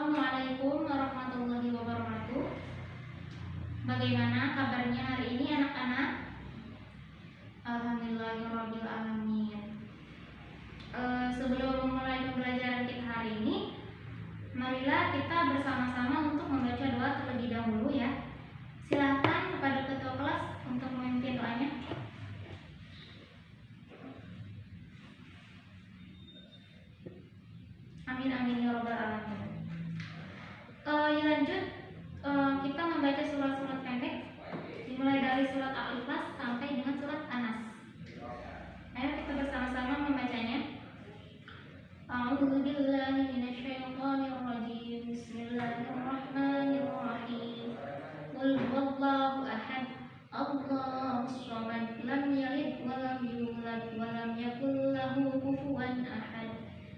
Assalamualaikum warahmatullahi wabarakatuh. Bagaimana kabarnya hari ini anak-anak? Alhamdulillahirabbil alamin. Sebelum memulai pembelajaran kita hari ini, marilah kita bersama-sama untuk membaca doa terlebih dahulu ya. Silakan kepada ketua kelas untuk memimpin doanya. Amin amin ya rabbal alamin. Lanjut, kita membaca surat-surat pendek dimulai dari surat Al-Ikhlas sampai dengan surat An-Nas. Ayo kita bersama-sama membacanya. A'udzubillahi minasyaitonirrajim. Bismillahirrahmanirrahim. Qul huwallahu ahad, Allahus samad, lam yalid wa lam yulad wa lam yakul lahu kufuwan ahad.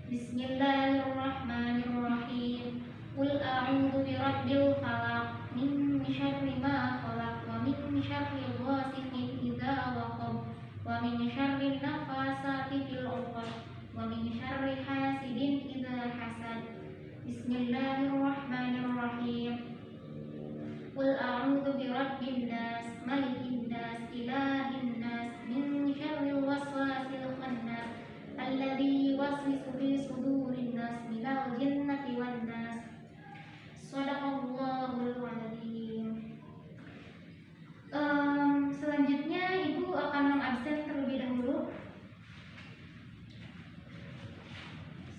Bismillahirrahmanirrahim. Qul a'udzu birabbil falaq, min syarri ma khalaq, wa min syarri ghasiqin idza waqab, wa min syarri nafasati fil 'uqad, wa min syarri hasidin idza hasad. Bismillahirrahmanirrahim. Qul a'udzu birabbin nas, malikin nas, ilahin nas, min syarril waswasil khannas, alladzi yuwaswisu fi sudurin nas, minal jinnati wan nas. Shadaqallahul adzim. Selanjutnya Ibu akan mengabsen terlebih dahulu.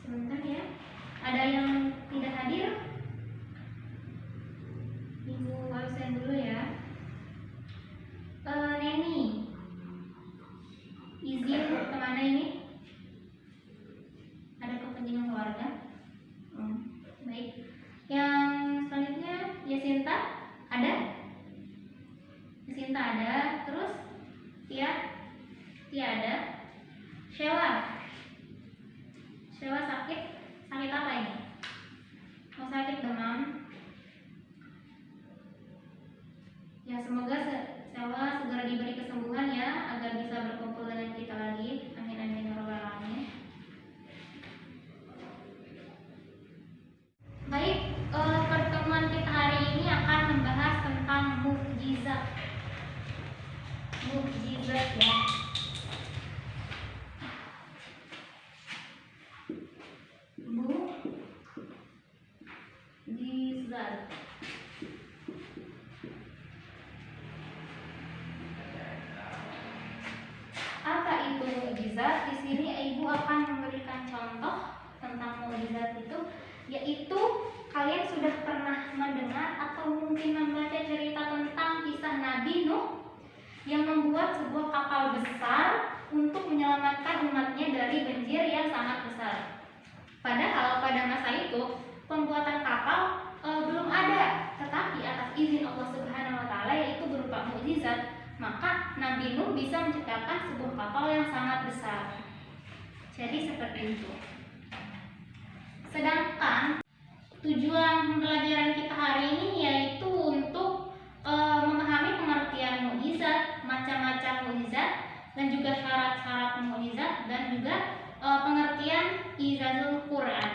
Sebentar ya. Ada yang tidak hadir? Ibu absen dulu ya. Neni, izin kemana ini? Ada kepentingan keluarga? Baik. Yang selanjutnya Yasinta ada? Yasinta ada. Terus Tia ada. Sheila sakit apa ini? Oh, sakit demam. Ya, semoga Sheila segera diberi kesembuhan ya, agar bisa berkumpul dengan kita lagi. Amin amin ya rabbal alamin. Baik, pertemuan kita hari ini akan membahas tentang mukjizat. Mukjizat ya. Mukjizat. Apa itu mukjizat? Di sini Ibu akan memberikan contoh tentang mukjizat itu, yaitu kalian sudah pernah mendengar atau mungkin membaca cerita tentang kisah Nabi Nuh yang membuat sebuah kapal besar untuk menyelamatkan umatnya dari banjir yang sangat besar. Padahal pada masa itu pembuatan kapal belum ada, tetapi atas izin Allah Subhanahu wa taala, yaitu berupa mukjizat, maka Nabi Nuh bisa menciptakan sebuah kapal yang sangat besar. Jadi seperti itu. Sedangkan tujuan pembelajaran kita hari ini yaitu untuk memahami pengertian mukjizat, macam-macam mukjizat, dan juga syarat-syarat mukjizat, dan juga pengertian ijazul Quran.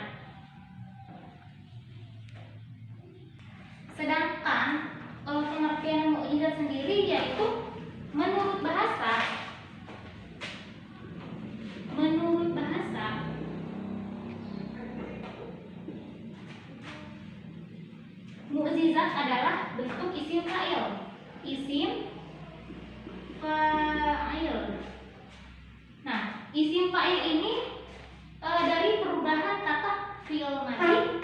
Sedangkan pengertian mukjizat sendiri yaitu menurut bahasa mukjizat adalah bentuk isim fa'il. Nah, isim fa'il ini dari perubahan kata fi'il madhi,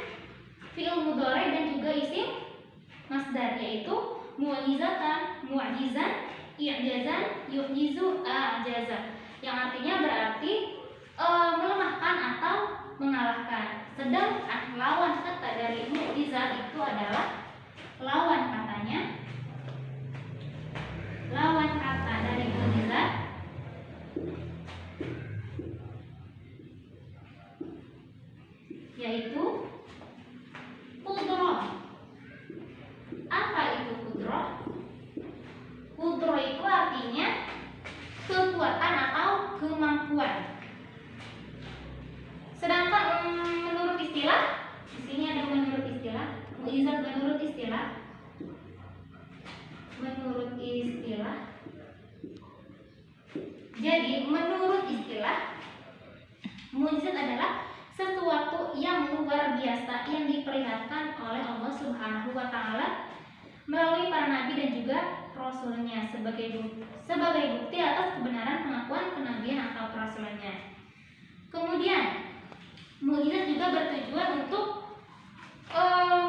fi'il mudhari, dan juga isim masdar, yaitu mu'jizatan, mu'jizan, i'jazan, yu'jizu, a'jaza, yang artinya berarti melemahkan atau mengalahkan. Sedangkan lawan kata dari mukjizat itu adalah lawan kata dari mukjizat yaitu qudrah. Apa itu qudrah? Qudrah itu artinya kekuatan atau kemampuan. Sedangkan menurut istilah, di sini ada menurut istilah dan juga Rasulnya sebagai bukti atas kebenaran pengakuan kenabian atau kerasulannya. Kemudian mukjizat juga bertujuan untuk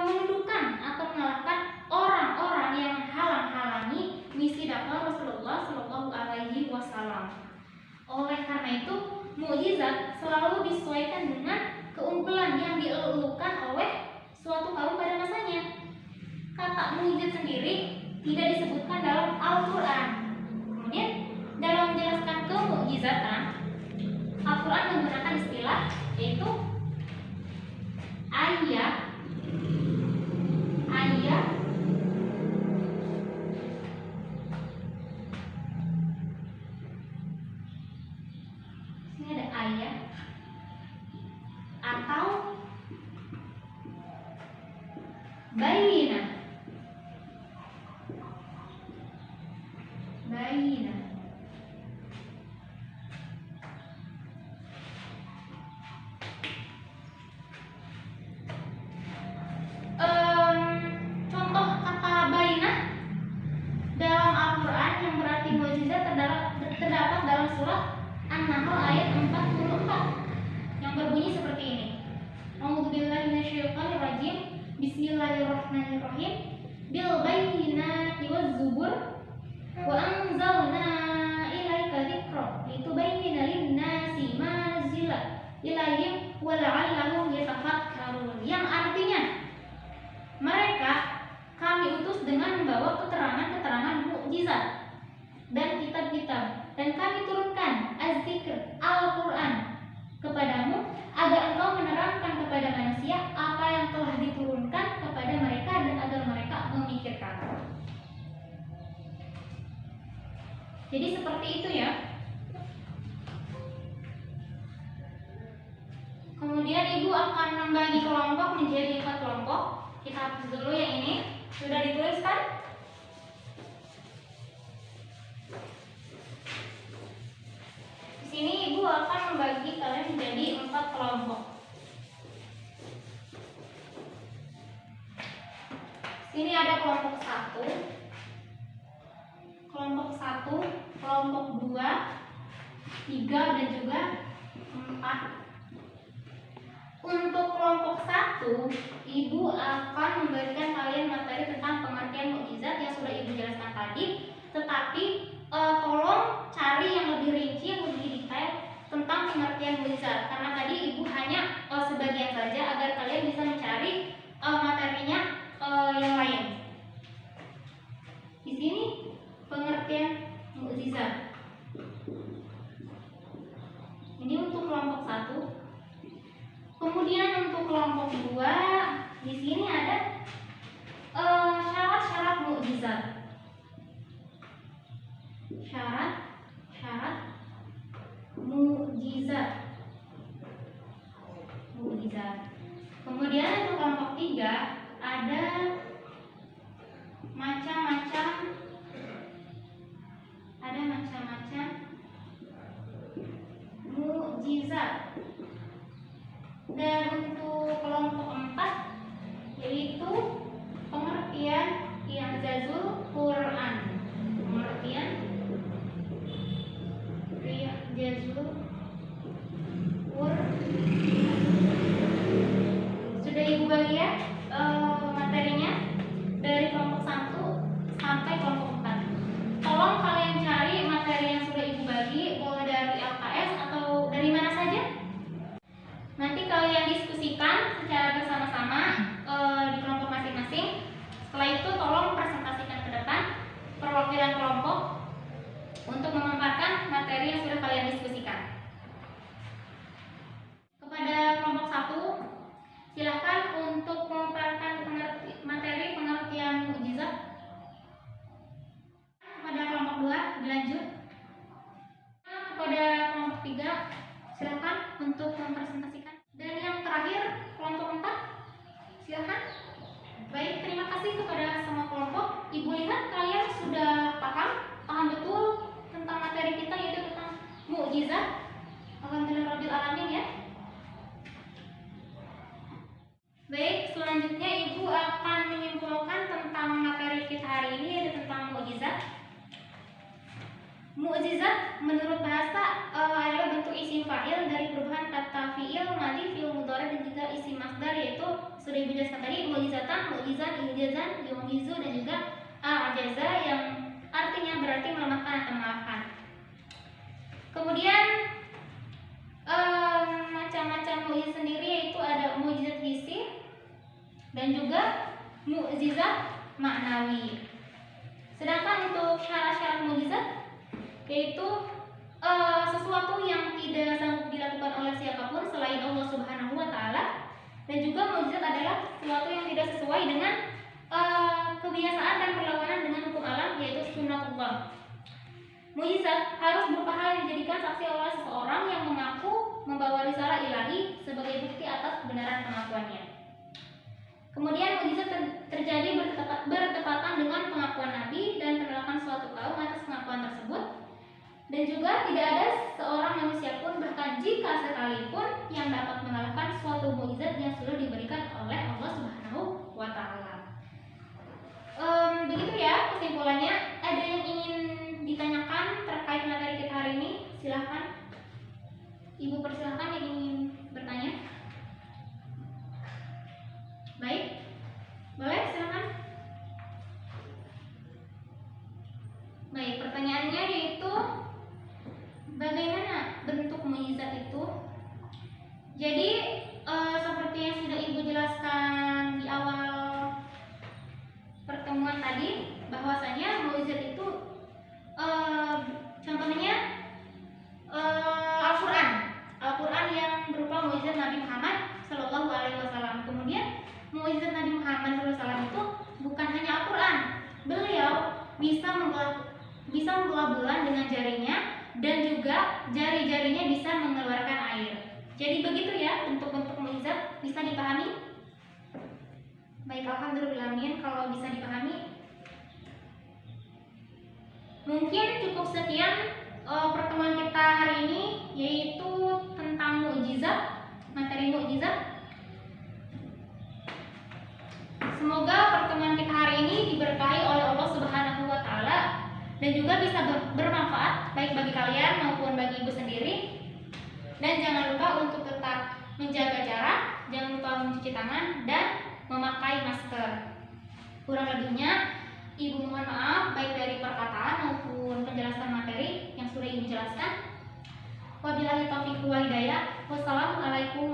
menundukkan atau mengalahkan orang-orang yang menghalang-halangi misi dakwah Rasulullah Shallallahu Alaihi Wasallam. Oleh karena itu, mukjizat selalu disesuaikan dengan keunggulan yang dielulukan oleh suatu kaum pada masanya. Kata mukjizat sendiri tidak disebutkan dalam Al-Quran. Kemudian dalam menjelaskan kemukjizatan, Al-Quran menggunakan istilah yaitu ayat. Ini ada ayat atau bayinah. Contoh kata bayinah dalam Al-Quran yang berarti mukjizat terdapat dalam surat An-Nahl ayat 44 yang berbunyi seperti ini. A'udzubillahi minasyaitonirrajim. Bismillahirrahmanirrahim. Bil bayyinati waz zubur wa anzalna ilaika dzikra litubayyana lin-nasi ma nuzila ilaihim wa la'allahum yatafakkarun. Yang artinya, mereka kami utus dengan membawa keterangan-keterangan mukjizat dan kitab-kitab, dan kami turunkan az-zikr Al-Quran kepadamu agar engkau menerangkan kepada manusia apa yang telah diturunkan kepada mereka dan agar mereka memikirkan. Jadi seperti itu ya. Kemudian ibu akan membagi kelompok menjadi 4 kelompok. Kita hapus dulu yang ini. Sudah dituliskan? Di sini ibu akan membagi kalian menjadi 4 kelompok. Sini ada kelompok 1, kelompok 2, 3 dan juga 4. Untuk kelompok 1, ibu akan memberikan kalian materi tentang pengertian mukjizat yang sudah ibu jelaskan tadi, tetapi tolong cari yang lebih rinci, yang lebih detail tentang pengertian mukjizat, karena tadi ibu hanya sebagian saja agar kalian bisa mencari materinya yang lain. Di sini pengertian mukjizat. Ini untuk kelompok 1. Kemudian untuk kelompok 2, di sini ada syarat-syarat mukjizat. Syarat-syarat mukjizat. Kemudian untuk kelompok 3 ada macam-macam mukjizat. Dan untuk kelompok 4 yaitu pengertian i'jazul Quran. Pengertian i'jazul Quran. Sudah ibu bagi ya materinya dari kelompok 1 sampai kelompok 4. Tolong kalian cari materi yang sudah ibu bagi, mulai dari LKS atau dari mana saja. Nanti kalian diskusikan secara bersama-sama di kelompok masing-masing. Setelah itu tolong presentasikan ke depan perwakilan kelompok untuk memaparkan materi yang sudah kalian diskusikan. Kepada kelompok 1, silakan untuk memaparkan materi pengertian mukjizat. Kepada kelompok 2 dilanjut. Kepada kelompok 3 silakan untuk mempresentasikan. Dan yang terakhir kelompok 4, silakan. Baik, terima kasih kepada semua kelompok. Ibu lihat kalian sudah paham betul tentang materi kita, yaitu tentang mukjizat. Alhamdulillah rabbil alamin ya. Baik, selanjutnya Ibu akan menyimpulkan tentang materi kita hari ini, yaitu tentang mukjizat. Mukjizat menurut bahasa adalah bentuk isim fa'il dari perubahan kata fi'il, madi, fi'il mudhari dan juga isim masdar, yaitu sudah Ibu jelaskan tadi, mukjizatan, mukjizat, ijazan, yu'jizu dan juga a'jaza yang artinya berarti melemahkan atau mengalahkan. Kemudian macam-macam mukjizat sendiri yaitu ada mukjizat hissi dan juga mukjizat maknawi. Sedangkan untuk syarat-syarat mukjizat yaitu sesuatu yang tidak sanggup dilakukan oleh siapapun selain Allah Subhanahu wa taala, dan juga mukjizat adalah sesuatu yang tidak sesuai dengan kebiasaan dan berlawanan dengan hukum alam, yaitu sunnatullah. Mukjizat harus berupa hal yang dijadikan saksi oleh seseorang yang mengaku membawa risalah ilahi sebagai bukti atas kebenaran pengakuannya. Kemudian mukjizat terjadi bertepatan dengan pengakuan Nabi dan penolakan suatu kaum atas pengakuan tersebut. Dan juga tidak ada seorang manusia pun, bahkan jika sekalipun, yang dapat mengalahkan suatu mukjizat yang sudah diberikan oleh Allah Subhanahu wa taala. Begitu ya kesimpulannya. Ada yang ingin ditanyakan terkait materi kita hari ini? Silahkan. Ibu persilahkan yang ingin bertanya. Baik, boleh silakan. Baik, pertanyaannya yaitu bagaimana bentuk mukjizat itu? Jadi seperti yang sudah Ibu jelaskan di awal pertemuan tadi, bahwasanya mukjizat itu contohnya Al-Quran yang berupa mukjizat Nabi Muhammad Shallallahu Alaihi Wasallam. Kemudian mukjizat Nabi Muhammad Shallallahu Alaihi Wasallam itu bukan hanya Al-Quran, beliau bisa membelah bulan dengan jarinya, dan juga jari-jarinya bisa mengeluarkan air. Jadi begitu ya bentuk-bentuk mukjizat, bisa dipahami? Baik, alhamdulillah kalau bisa dipahami. Mungkin cukup sekian pertemuan kita hari ini, yaitu tentang mukjizat, materi mukjizat. Semoga pertemuan kita hari ini diberkahi oleh Allah Subhanahu wa taala dan juga bisa bermanfaat baik bagi kalian maupun bagi Ibu sendiri. Dan jangan lupa untuk tetap menjaga jarak, jangan lupa mencuci tangan dan memakai masker. Kurang lebihnya Ibu mohon maaf baik dari perkataan maupun penjelasan materi yang sudah Ibu jelaskan. Wabillahi taufiq wal hidayah. Wassalamualaikum